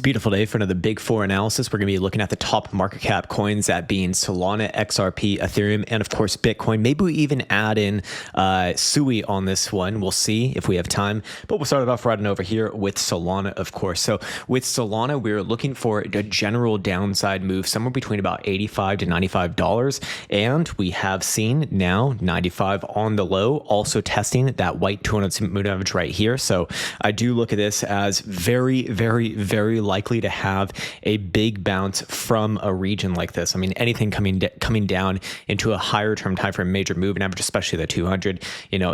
beautiful day for another Big Four analysis. We're going to be looking at the top market cap coins, that being Solana, XRP, Ethereum, and of course Bitcoin. Maybe we even add in SUI on this one. We'll see if we have time. But we'll start it off right over here with Solana, of course. So with Solana, we're looking for a general downside move somewhere between about $85 to $95. And we have seen now 95 on the low, also testing that white 200 moving average right here. So I do look at this as very, very, very likely to have a big bounce from a region like this. I mean, anything coming down into a higher term time frame major moving average, especially the 200,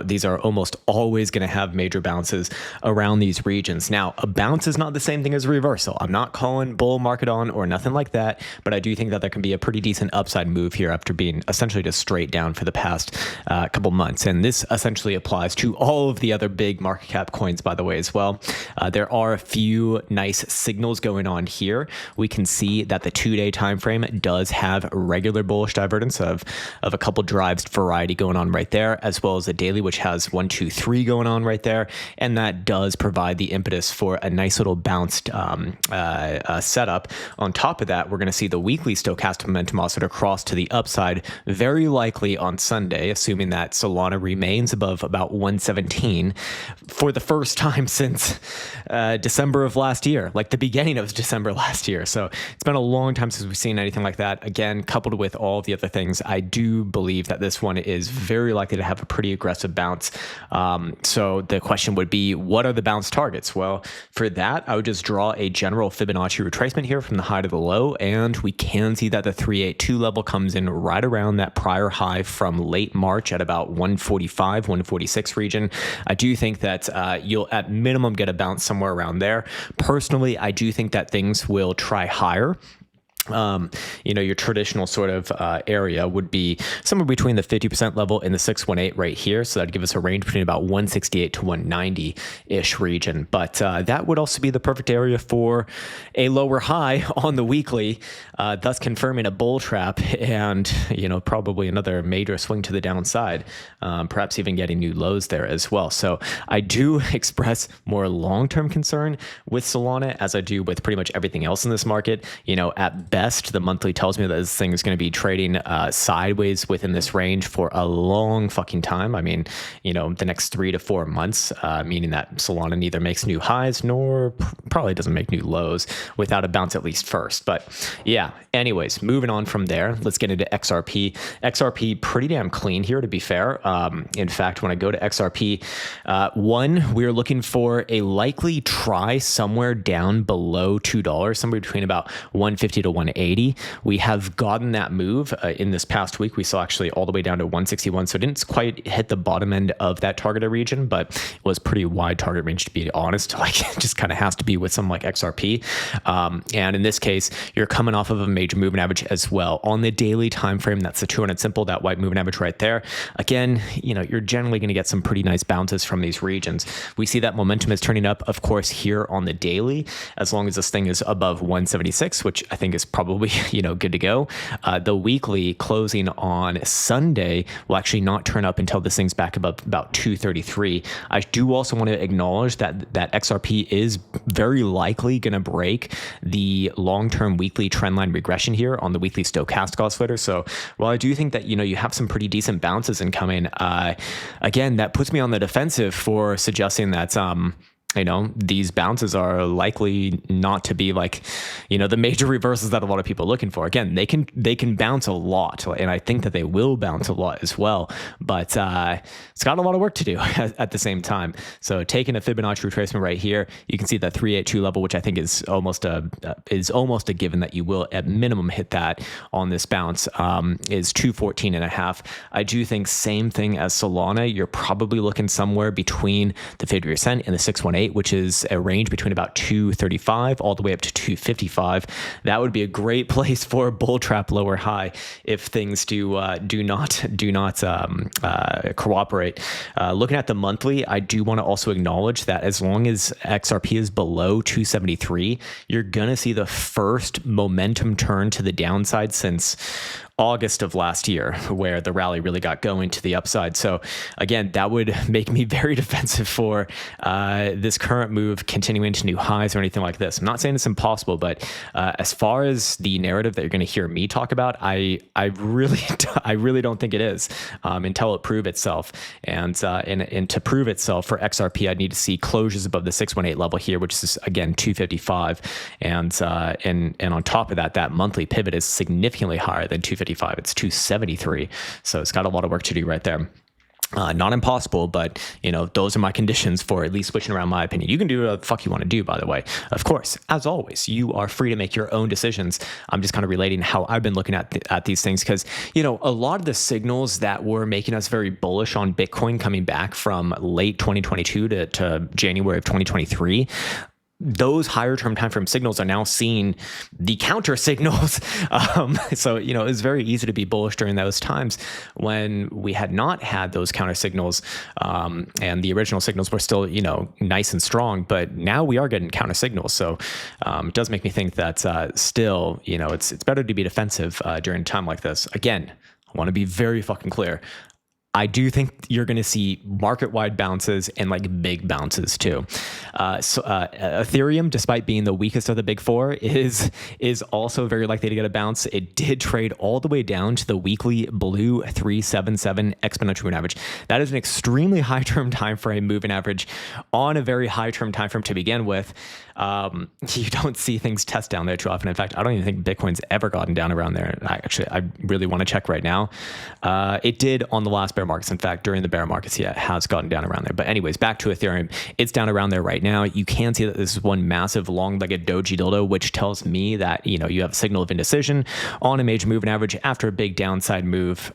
these are almost always going to have major bounces around these regions. Now, a bounce is not the same thing as a reversal. I'm not calling bull market on or nothing like that, but I do think that there can be a pretty decent upside move here after being essentially just straight down for the past couple months. And this essentially applies to all of the other big market cap coins, by the way, as well. There are a few nice signals going on here. We can see that the 2-day time frame does have regular bullish divergence of a couple drives variety going on right there, as well as the daily, which has 1, 2, 3 going on right there, and that does provide the impetus for a nice little bounced setup. On top of that, we're going to see the weekly stochastic momentum also cross to the upside, very likely on Sunday, assuming that Solana remains above about 117 for the first time since December of last year, like the beginning of December last year. So it's been a long time since we've seen anything like that. Again, coupled with all of the other things, I do believe that this one is very likely to have a pretty aggressive bounce. So the question would be, what are the bounce targets? Well, for that, I would just draw a general Fibonacci retracement here from the high to the low, and we can see that the 382 level comes in right around that prior high from late March at about 145, 146 region. I do think that you'll at minimum get a bounce somewhere around there. Personally, I do think that things will try higher. Your traditional sort of area would be somewhere between the 50% level and the 618 right here. So that'd give us a range between about 168 to 190-ish region. But that would also be the perfect area for a lower high on the weekly, thus confirming a bull trap and, probably another major swing to the downside, perhaps even getting new lows there as well. So I do express more long-term concern with Solana as I do with pretty much everything else in this market. At best, the monthly tells me that this thing is going to be trading sideways within this range for a long fucking time. I mean, the next 3 to 4 months, meaning that Solana neither makes new highs nor probably doesn't make new lows without a bounce at least first. But yeah, anyways, moving on from there, let's get into XRP. XRP pretty damn clean here, to be fair. In fact, when I go to XRP, we're looking for a likely try somewhere down below $2, somewhere between about 150 to 180. We have gotten that move in this past week. We saw actually all the way down to 161. So it didn't quite hit the bottom end of that targeted region, but it was pretty wide target range, to be honest. Like, it just kind of has to be with something like XRP. And in this case, you're coming off of a major moving average as well. On the daily time frame, that's the 200 simple, that white moving average right there. Again, you're generally going to get some pretty nice bounces from these regions. We see that momentum is turning up, of course, here on the daily, as long as this thing is above 176, which I think is probably, good to go. The weekly closing on Sunday will actually not turn up until this thing's back above about 233. I do also want to acknowledge that XRP is very likely going to break the long-term weekly trendline regression here on the weekly stochastic oscillator. So while I do think that, you have some pretty decent bounces incoming, again, that puts me on the defensive for suggesting that, these bounces are likely not to be like, the major reversals that a lot of people are looking for. Again, they can bounce a lot, and I think that they will bounce a lot as well. But it's got a lot of work to do at the same time. So taking a Fibonacci retracement right here, you can see that 382 level, which I think is almost a given that you will at minimum hit that on this bounce, is 214.5. I do think same thing as Solana. You're probably looking somewhere between the 50% and the 618. Which is a range between about 235 all the way up to 255. That would be a great place for a bull trap lower high if things do not cooperate. Looking at the monthly, I do want to also acknowledge that as long as XRP is below 273, you're gonna see the first momentum turn to the downside since August of last year, where the rally really got going to the upside. So again, that would make me very defensive for this current move continuing to new highs or anything like this. I'm not saying it's impossible, but as far as the narrative that you're going to hear me talk about, I really don't think it is until it prove itself. And to prove itself for XRP, I'd need to see closures above the 618 level here, which is again 255, and on top of that, that monthly pivot is significantly higher than 255. It's 273. So it's got a lot of work to do right there. Not impossible, but those are my conditions for at least switching around my opinion. You can do what the fuck you want to do, by the way. Of course, as always, you are free to make your own decisions. I'm just kind of relating how I've been looking at these things because, a lot of the signals that were making us very bullish on Bitcoin coming back from late 2022 to January of 2023, those higher term time frame signals are now seeing the counter signals. So, it's very easy to be bullish during those times when we had not had those counter signals. And the original signals were still, nice and strong, but now we are getting counter signals. So it does make me think that still, it's better to be defensive during a time like this. Again, I want to be very fucking clear. I do think you're going to see market-wide bounces and big bounces too. Ethereum, despite being the weakest of the big four, is also very likely to get a bounce. It did trade all the way down to the weekly blue 377 exponential moving average. That is an extremely high-term time frame moving average on a very high-term time frame to begin with. You don't see things test down there too often. In fact, I don't even think Bitcoin's ever gotten down around there. I really want to check right now. It did on the last bear markets. In fact, during the bear markets, yeah, it has gotten down around there. But anyways, back to Ethereum. It's down around there right now. You can see that this is one massive long-legged doji dildo, which tells me that, you have a signal of indecision on a major moving average after a big downside move.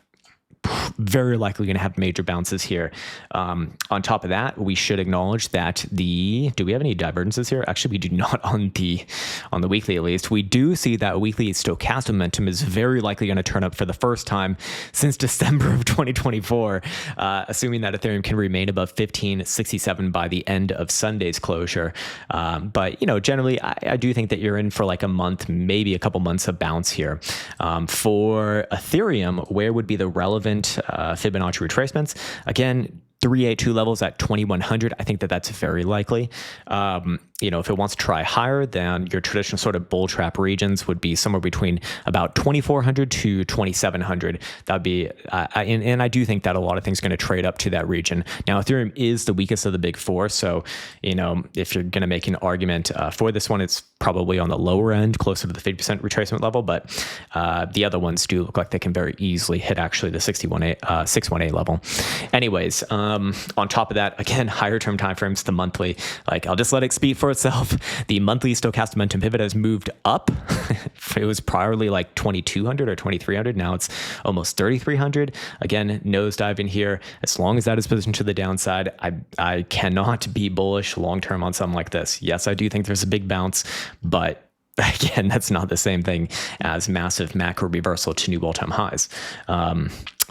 Very likely going to have major bounces here. On top of that, we should acknowledge that do we have any divergences here? Actually, we do not on the weekly, at least. We do see that weekly stochastic momentum is very likely going to turn up for the first time since December of 2024, assuming that Ethereum can remain above 1567 by the end of Sunday's closure. But, generally, I do think that you're in for a month, maybe a couple months of bounce here. For Ethereum, where would be the relevant Fibonacci retracements? Again, 382 levels at 2100. I think that that's very likely. If it wants to try higher, then your traditional sort of bull trap regions would be somewhere between about 2400 to 2700. That'd be, and I do think that a lot of things are going to trade up to that region. Now, Ethereum is the weakest of the big four. So, if you're going to make an argument for this one, it's probably on the lower end, closer to the 50% retracement level. But the other ones do look like they can very easily hit actually the 618 level. Anyways, on top of that, again, higher term timeframes, the monthly, I'll just let it speak for itself. The monthly stochastic momentum pivot has moved up. It was priorly 2200 or 2300. Now it's almost 3300. Again, nosedive in here. As long as that is positioned to the downside, I cannot be bullish long term on something like this. Yes, I do think there's a big bounce, but again, that's not the same thing as massive macro reversal to new all-time highs.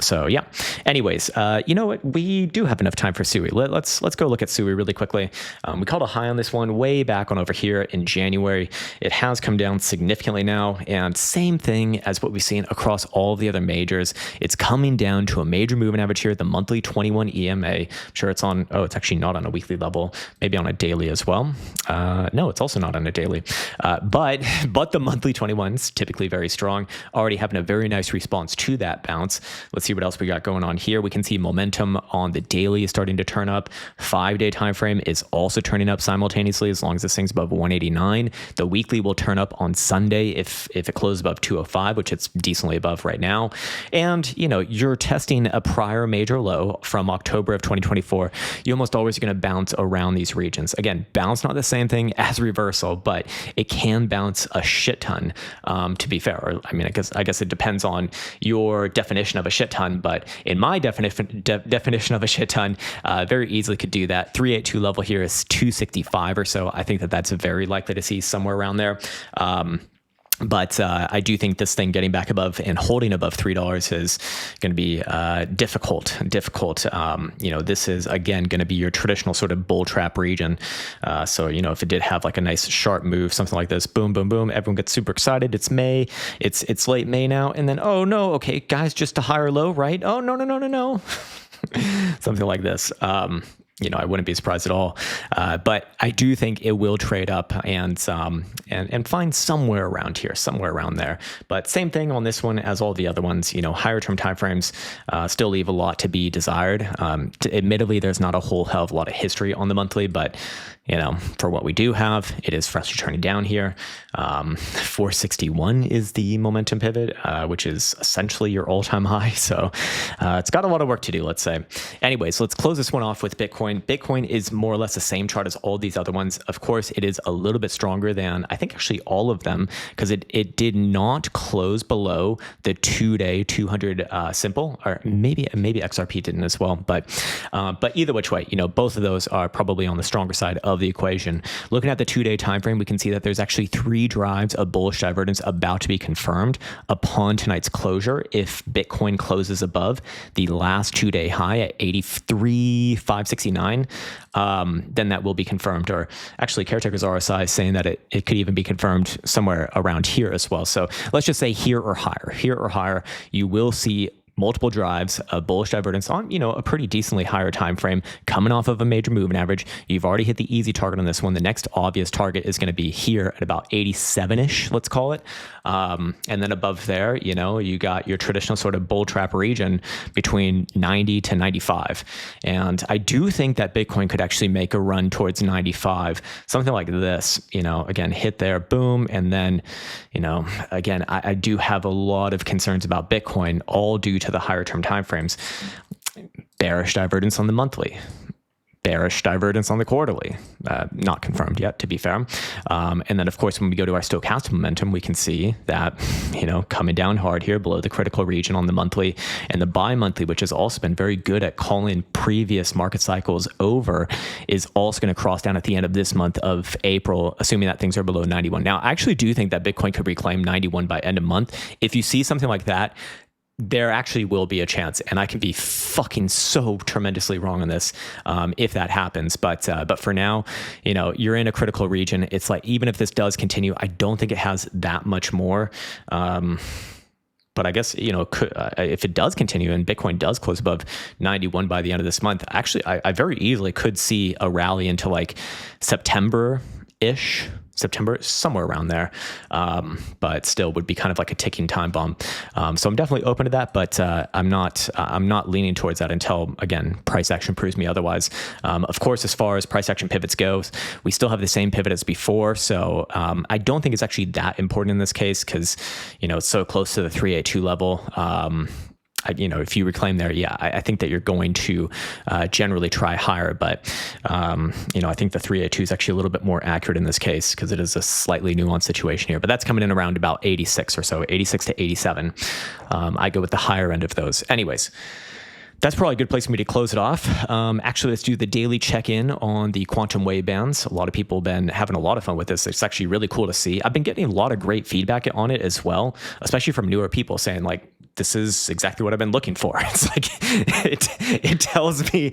So yeah. Anyways, you know what? We do have enough time for Sui. Let's go look at Sui really quickly. We called a high on this one way back on over here in January. It has come down significantly now, and same thing as what we've seen across all of the other majors. It's coming down to a major moving average here, the monthly 21 EMA. I'm sure it's on. Oh, it's actually not on a weekly level. Maybe on a daily as well. No, it's also not on a daily. But the monthly 21's typically very strong. Already having a very nice response to that bounce. Let's see what else we got going on here. We can see momentum on the daily is starting to turn up. 5-day time frame is also turning up simultaneously as long as this thing's above 189. The weekly will turn up on Sunday if it closes above 205, which it's decently above right now. And you're testing a prior major low from October of 2024. You almost always are going to bounce around these regions. Again, bounce not the same thing as reversal, but it can bounce a shit ton. To be fair, or, I guess it depends on your definition of a shit ton, but in my definition of a shit ton, very easily could do that. 382 level here is 265 or so. I think that that's very likely to see somewhere around there. But I do think this thing getting back above and holding above $3 is going to be difficult. This is, again, going to be your traditional sort of bull trap region. So, if it did have like a nice sharp move, something like this, boom, boom, boom, everyone gets super excited. It's May. It's late May now. And then, oh, no, okay, guys, just a higher low, right? Oh, no, no, no, no, no. Something like this. I wouldn't be surprised at all. But I do think it will trade up and find somewhere around here, somewhere around there. But same thing on this one as all the other ones. Higher term timeframes still leave a lot to be desired. Admittedly, there's not a whole hell of a lot of history on the monthly, but for what we do have, it is freshly turning down here. 461 is the momentum pivot, which is essentially your all-time high. So it's got a lot of work to do, let's say. Anyways, let's close this one off with Bitcoin. Bitcoin is more or less the same chart as all these other ones. Of course, it is a little bit stronger than, I think, actually all of them, because it did not close below the 2-day 200 simple, or maybe XRP didn't as well. But either which way, both of those are probably on the stronger side of the equation. Looking at the 2-day time frame, we can see that there's actually 3 drives of bullish divergence about to be confirmed upon tonight's closure. If Bitcoin closes above the last 2-day high at 83,569, then that will be confirmed. Or actually, Caretaker's RSI is saying that it could even be confirmed somewhere around here as well. So let's just say here or higher, you will see multiple drives of bullish divergence on, a pretty decently higher time frame coming off of a major moving average. You've already hit the easy target on this one. The next obvious target is going to be here at about 87-ish, let's call it. And then above there, you got your traditional sort of bull trap region between 90 to 95. And I do think that Bitcoin could actually make a run towards 95, something like this, again, hit there, boom. And then, again, I do have a lot of concerns about Bitcoin, all due to the higher term timeframes. Bearish divergence on the monthly, bearish divergence on the quarterly, not confirmed yet, to be fair. And then, of course, when we go to our stochastic momentum, we can see that, coming down hard here below the critical region on the monthly, and the bi-monthly, which has also been very good at calling previous market cycles over, is also going to cross down at the end of this month of April, assuming that things are below 91. Now, I actually do think that Bitcoin could reclaim 91 by end of month. If you see something like that, there actually will be a chance, and I can be fucking so tremendously wrong on this if that happens. But for now, you're in a critical region. It's like, even if this does continue, I don't think it has that much more. But I guess, if it does continue and Bitcoin does close above 91 by the end of this month, actually, I very easily could see a rally into like September, somewhere around there. But still would be kind of like a ticking time bomb. So I'm definitely open to that, but I'm not leaning towards that until, again, price action proves me otherwise. Of course, as far as price action pivots go, we still have the same pivot as before. So I don't think it's actually that important in this case, because, it's so close to the 382 level. If you reclaim there, I think that you're going to generally try higher. But, I think the 382 is actually a little bit more accurate in this case, because it is a slightly nuanced situation here. But that's coming in around about 86 or so, 86 to 87. I go with the higher end of those. Anyways, that's probably a good place for me to close it off. Actually, let's do the daily check-in on the quantum wave bands. A lot of people have been having a lot of fun with this. It's actually really cool to see. I've been getting a lot of great feedback on it as well, especially from newer people saying, like, this is exactly what I've been looking for. It's like, it tells me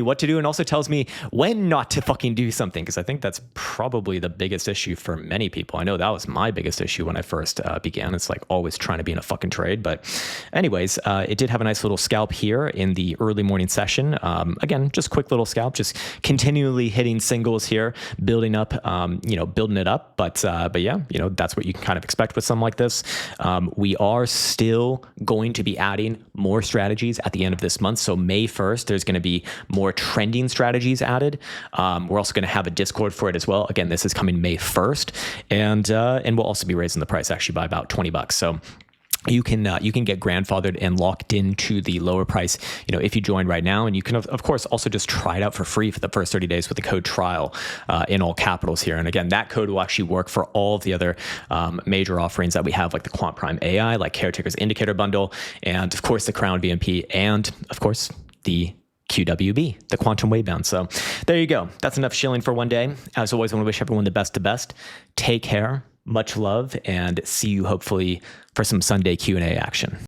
what to do, and also tells me when not to fucking do something. Cause I think that's probably the biggest issue for many people. I know that was my biggest issue when I first began. It's like always trying to be in a fucking trade. But anyways, it did have a nice little scalp here in the early morning session. Again, just quick little scalp, just continually hitting singles here, building up, building it up. But yeah, that's what you can kind of expect with something like this. We are still going to be adding more strategies at the end of this month. So May 1st, there's going to be more trending strategies added. We're also going to have a Discord for it as well. Again, this is coming May 1st, and we'll also be raising the price actually by about $20. So you can get grandfathered and locked into the lower price, if you join right now. And you can, of course, also just try it out for free for the first 30 days with the code TRIAL in all capitals here. And again, that code will actually work for all of the other major offerings that we have, like the Quant Prime AI, like Caretaker's Indicator Bundle, and of course the Crown VMP, and of course the QWB, the Quantum Wave Bound. So there you go. That's enough shilling for one day. As always, I want to wish everyone the best. Take care, Much love, and see you hopefully for some Sunday Q&A action.